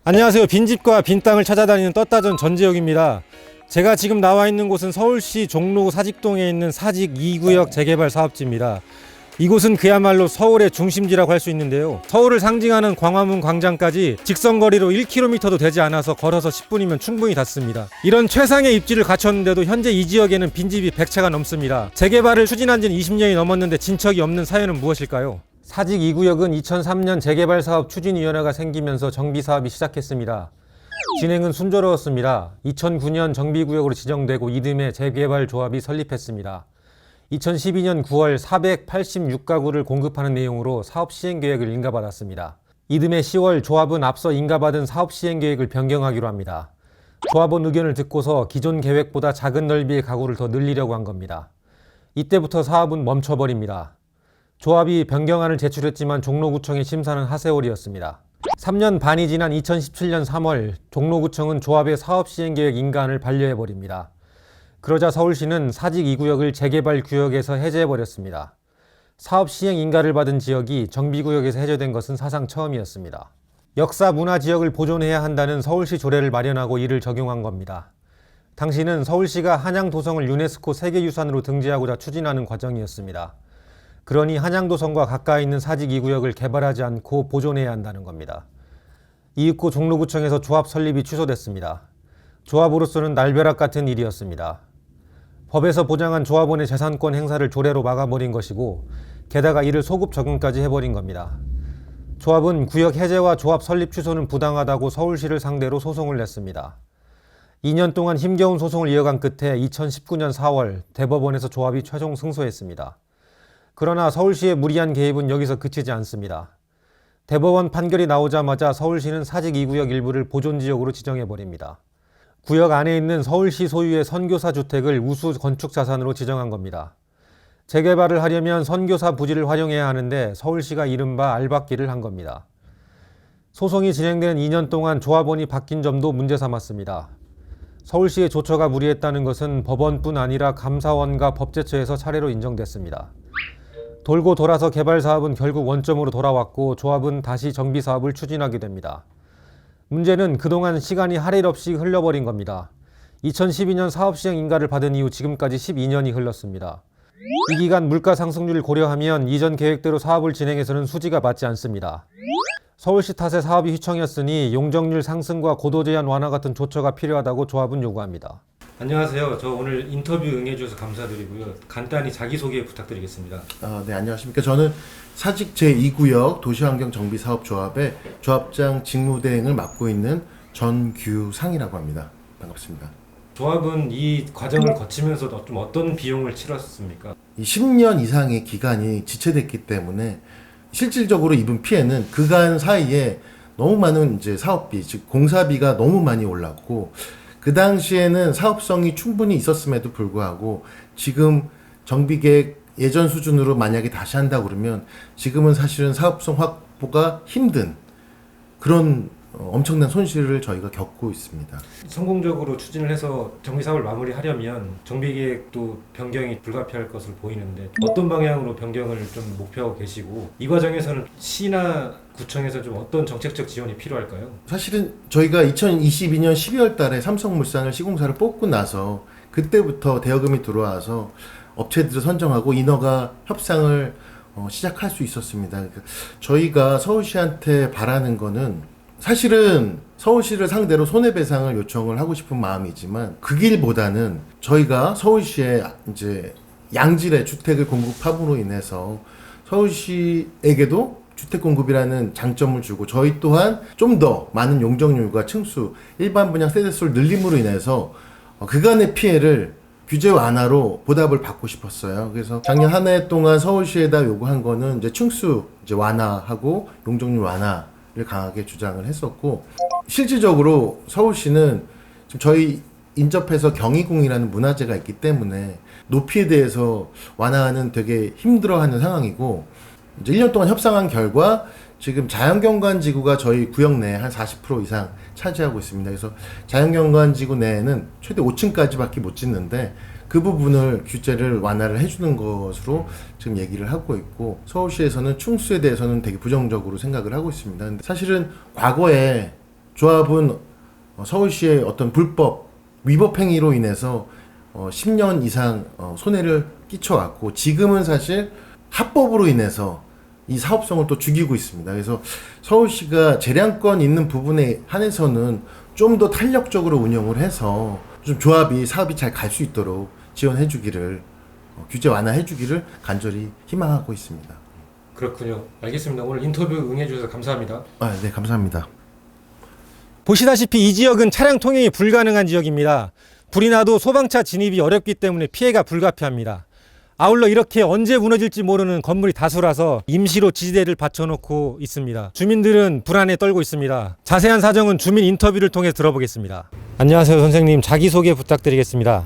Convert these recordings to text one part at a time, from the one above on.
안녕하세요. 빈집과 빈 땅을 찾아다니는 떴다전 전재혁입니다. 제가 지금 나와 있는 곳은 서울시 종로 사직동에 있는 사직 2구역 재개발 사업지입니다. 이곳은 그야말로 서울의 중심지라고 할 수 있는데요. 서울을 상징하는 광화문 광장까지 직선거리로 1km도 되지 않아서 걸어서 10분이면 충분히 닿습니다. 이런 최상의 입지를 갖췄는데도 현재 이 지역에는 빈집이 100채가 넘습니다. 재개발을 추진한 지는 20년이 넘었는데 진척이 없는 사연은 무엇일까요? 사직 2구역은 2003년 재개발 사업 추진위원회가 생기면서 정비 사업이 시작했습니다. 진행은 순조로웠습니다. 2009년 정비구역으로 지정되고 이듬해 재개발 조합이 설립했습니다. 2012년 9월 486가구를 공급하는 내용으로 사업 시행계획을 인가받았습니다. 이듬해 10월 조합은 앞서 인가받은 사업 시행계획을 변경하기로 합니다. 조합원 의견을 듣고서 기존 계획보다 작은 넓이의 가구를 더 늘리려고 한 겁니다. 이때부터 사업은 멈춰버립니다. 조합이 변경안을 제출했지만 종로구청의 심사는 하세월이었습니다. 3년 반이 지난 2017년 3월 종로구청은 조합의 사업시행계획 인가안을 반려해버립니다. 그러자 서울시는 사직 2구역을 재개발 구역에서 해제해버렸습니다. 사업시행 인가를 받은 지역이 정비구역에서 해제된 것은 사상 처음이었습니다. 역사 문화 지역을 보존해야 한다는 서울시 조례를 마련하고 이를 적용한 겁니다. 당시는 서울시가 한양도성을 유네스코 세계유산으로 등재하고자 추진하는 과정이었습니다. 그러니 한양도성과 가까이 있는 사직 2구역을 개발하지 않고 보존해야 한다는 겁니다. 이윽고 종로구청에서 조합 설립이 취소됐습니다. 조합으로서는 날벼락 같은 일이었습니다. 법에서 보장한 조합원의 재산권 행사를 조례로 막아버린 것이고 게다가 이를 소급 적용까지 해버린 겁니다. 조합은 구역 해제와 조합 설립 취소는 부당하다고 서울시를 상대로 소송을 냈습니다. 2년 동안 힘겨운 소송을 이어간 끝에 2019년 4월 대법원에서 조합이 최종 승소했습니다. 그러나 서울시의 무리한 개입은 여기서 그치지 않습니다. 대법원 판결이 나오자마자 서울시는 사직 2구역 일부를 보존지역으로 지정해버립니다. 구역 안에 있는 서울시 소유의 선교사 주택을 우수 건축자산으로 지정한 겁니다. 재개발을 하려면 선교사 부지를 활용해야 하는데 서울시가 이른바 알박기를 한 겁니다. 소송이 진행된 2년 동안 조합원이 바뀐 점도 문제 삼았습니다. 서울시의 조처가 무리했다는 것은 법원뿐 아니라 감사원과 법제처에서 차례로 인정됐습니다. 돌고 돌아서 개발 사업은 결국 원점으로 돌아왔고 조합은 다시 정비 사업을 추진하게 됩니다. 문제는 그동안 시간이 할 일 없이 흘러버린 겁니다. 2012년 사업 시행 인가를 받은 이후 지금까지 12년이 흘렀습니다. 이 기간 물가 상승률을 고려하면 이전 계획대로 사업을 진행해서는 수지가 맞지 않습니다. 서울시 탓에 사업이 휘청였으니 용적률 상승과 고도 제한 완화 같은 조처가 필요하다고 조합은 요구합니다. 안녕하세요. 저 오늘 인터뷰 응해주셔서 감사드리고요. 간단히 자기소개 부탁드리겠습니다. 네, 안녕하십니까. 저는 사직 제2구역 도시환경정비사업조합의 조합장 직무대행을 맡고 있는 전규상이라고 합니다. 반갑습니다. 조합은 이 과정을 거치면서 좀 어떤 비용을 치렀습니까? 이 10년 이상의 기간이 지체됐기 때문에 실질적으로 입은 피해는 그간 사이에 너무 많은 이제 사업비, 즉 공사비가 너무 많이 올랐고 그 당시에는 사업성이 충분히 있었음에도 불구하고 지금 정비계획 예전 수준으로 만약에 다시 한다고 그러면 지금은 사실은 사업성 확보가 힘든 그런 엄청난 손실을 저희가 겪고 있습니다. 성공적으로 추진을 해서 정비 사업을 마무리하려면 정비계획도 변경이 불가피할 것으로 보이는데 어떤 방향으로 변경을 좀 목표하고 계시고 이 과정에서는 시나 구청에서 좀 어떤 정책적 지원이 필요할까요? 사실은 저희가 2022년 12월 달에 삼성물산을 시공사를 뽑고 나서 그때부터 대여금이 들어와서 업체들을 선정하고 인허가 협상을 시작할 수 있었습니다. 그러니까 저희가 서울시한테 바라는 거는 사실은 서울시를 상대로 손해배상을 요청을 하고 싶은 마음이지만 그 길보다는 저희가 서울시에 이제 양질의 주택을 공급함으로 인해서 서울시에게도 주택 공급이라는 장점을 주고 저희 또한 좀 더 많은 용적률과 층수, 일반 분양 세대수를 늘림으로 인해서 그간의 피해를 규제 완화로 보답을 받고 싶었어요. 그래서 작년 한 해 동안 서울시에다 요구한 거는 이제 층수 이제 완화하고 용적률 완화를 강하게 주장을 했었고 실질적으로 서울시는 지금 저희 인접해서 경희궁이라는 문화재가 있기 때문에 높이에 대해서 완화하는 되게 힘들어하는 상황이고 이제 1년 동안 협상한 결과 지금 자연경관지구가 저희 구역 내에 한 40% 이상 차지하고 있습니다. 그래서 자연경관지구 내에는 최대 5층까지밖에 못 짓는데 그 부분을 규제를 완화를 해주는 것으로 지금 얘기를 하고 있고 서울시에서는 충수에 대해서는 되게 부정적으로 생각을 하고 있습니다. 근데 사실은 과거에 조합은 서울시의 어떤 불법 위법 행위로 인해서 10년 이상 손해를 끼쳐왔고, 지금은 사실 합법으로 인해서 이 사업성을 또 죽이고 있습니다. 그래서 서울시가 재량권 있는 부분에 한해서는 좀 더 탄력적으로 운영을 해서 좀 조합이 사업이 잘 갈 수 있도록 지원해 주기를, 규제 완화해 주기를 간절히 희망하고 있습니다. 그렇군요. 알겠습니다. 오늘 인터뷰 응해주셔서 감사합니다. 네, 감사합니다. 보시다시피 이 지역은 차량 통행이 불가능한 지역입니다. 불이 나도 소방차 진입이 어렵기 때문에 피해가 불가피합니다. 아울러 이렇게 언제 무너질지 모르는 건물이 다수라서 임시로 지지대를 받쳐놓고 있습니다. 주민들은 불안에 떨고 있습니다. 자세한 사정은 주민 인터뷰를 통해 들어보겠습니다. 안녕하세요, 선생님. 자기소개 부탁드리겠습니다.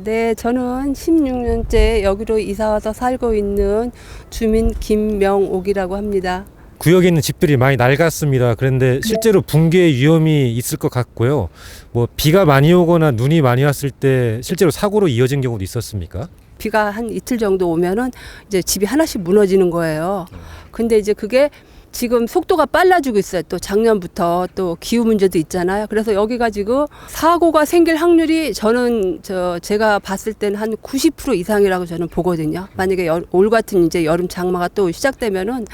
네, 저는 16년째 여기로 이사와서 살고 있는 주민 김명옥이라고 합니다. 구역에 있는 집들이 많이 낡았습니다. 그런데 실제로 붕괴 위험이 있을 것 같고요. 뭐 비가 많이 오거나 눈이 많이 왔을 때 실제로 사고로 이어진 경우도 있었습니까? 비가 한 이틀 정도 오면은 이제 집이 하나씩 무너지는 거예요. 근데 이제 그게 지금 속도가 빨라지고 있어요. 또 작년부터 또 기후 문제도 있잖아요. 그래서 여기가 지금 사고가 생길 확률이 저는 제가 봤을 때는 한 90% 이상이라고 저는 보거든요. 만약에 올 같은 이제 여름 장마가 또 시작되면은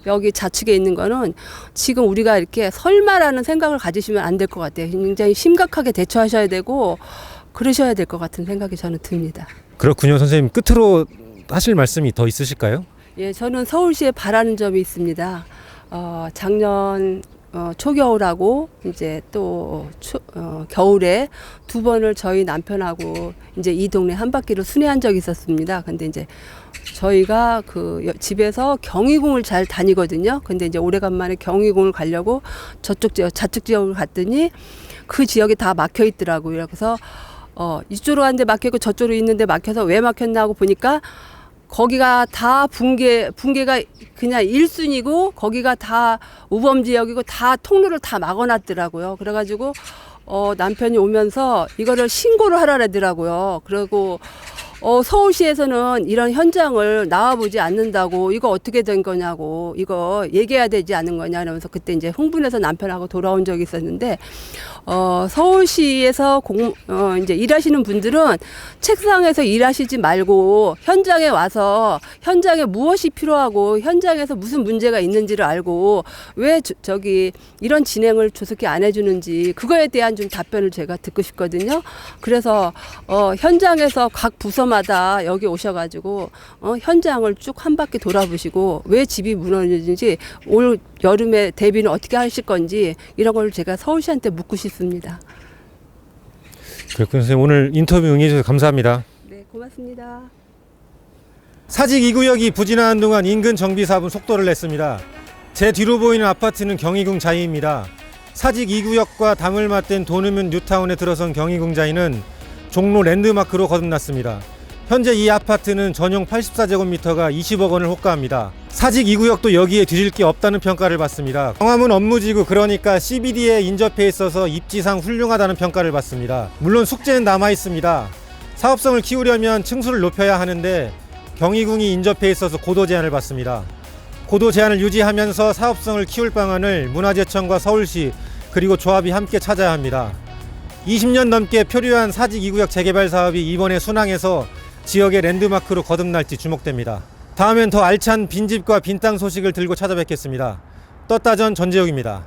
여기 좌측에 있는 거는 지금 우리가 이렇게 설마라는 생각을 가지시면 안 될 것 같아요. 굉장히 심각하게 대처하셔야 되고 그러셔야 될 것 같은 생각이 저는 듭니다. 그렇군요. 선생님, 끝으로 하실 말씀이 더 있으실까요? 예, 저는 서울시에 바라는 점이 있습니다. 작년 초겨울하고 이제 또 겨울에 두 번을 저희 남편하고 이제 이 동네 한 바퀴를 순회한 적이 있었습니다. 근데 이제 저희가 그 집에서 경희궁을 잘 다니거든요. 근데 이제 오래간만에 경희궁을 가려고 저쪽 지역, 좌측 지역을 갔더니 그 지역이 다 막혀 있더라고요. 그래서 이쪽으로 갔는데 막혔고 저쪽으로 있는데 막혀서 왜 막혔나 하고 보니까 거기가 다 붕괴가 그냥 1순위고 거기가 다 우범지역이고 다 통로를 다 막아놨더라고요. 그래가지고 남편이 오면서 이거를 신고를 하라 그러더라고요. 그리고 서울시에서는 이런 현장을 나와보지 않는다고 이거 어떻게 된 거냐고 이거 얘기해야 되지 않은 거냐 이러면서 그때 이제 흥분해서 남편하고 돌아온 적이 있었는데 서울시에서 이제 일하시는 분들은 책상에서 일하시지 말고 현장에 와서 현장에 무엇이 필요하고 현장에서 무슨 문제가 있는지를 알고 왜 저기 이런 진행을 조속히 안 해주는지 그거에 대한 좀 답변을 제가 듣고 싶거든요. 그래서 현장에서 각 부서마다 여기 오셔가지고 현장을 쭉 한 바퀴 돌아보시고 왜 집이 무너지는지 올 여름에 대비는 어떻게 하실 건지 이런 걸 제가 서울시한테 묻고 싶습니다. 그렇군요. 선생님, 오늘 인터뷰 응해주셔서 감사합니다. 네, 고맙습니다. 사직 2구역이 부진한 동안 인근 정비 사업은 속도를 냈습니다. 제 뒤로 보이는 아파트는 경희궁 자이입니다. 사직 2구역과 담을 맞댄 도누문 뉴타운에 들어선 경희궁 자이는 종로 랜드마크로 거듭났습니다. 현재 이 아파트는 전용 84제곱미터가 20억 원을 호가합니다. 사직 2구역도 여기에 뒤질 게 없다는 평가를 받습니다. 광화문 업무지구, 그러니까 CBD에 인접해 있어서 입지상 훌륭하다는 평가를 받습니다. 물론 숙제는 남아 있습니다. 사업성을 키우려면 층수를 높여야 하는데 경희궁이 인접해 있어서 고도 제한을 받습니다. 고도 제한을 유지하면서 사업성을 키울 방안을 문화재청과 서울시 그리고 조합이 함께 찾아야 합니다. 20년 넘게 표류한 사직 2구역 재개발 사업이 이번에 순항해서 지역의 랜드마크로 거듭날지 주목됩니다. 다음엔 더 알찬 빈집과 빈 땅 소식을 들고 찾아뵙겠습니다. 떴다전 전재욱입니다.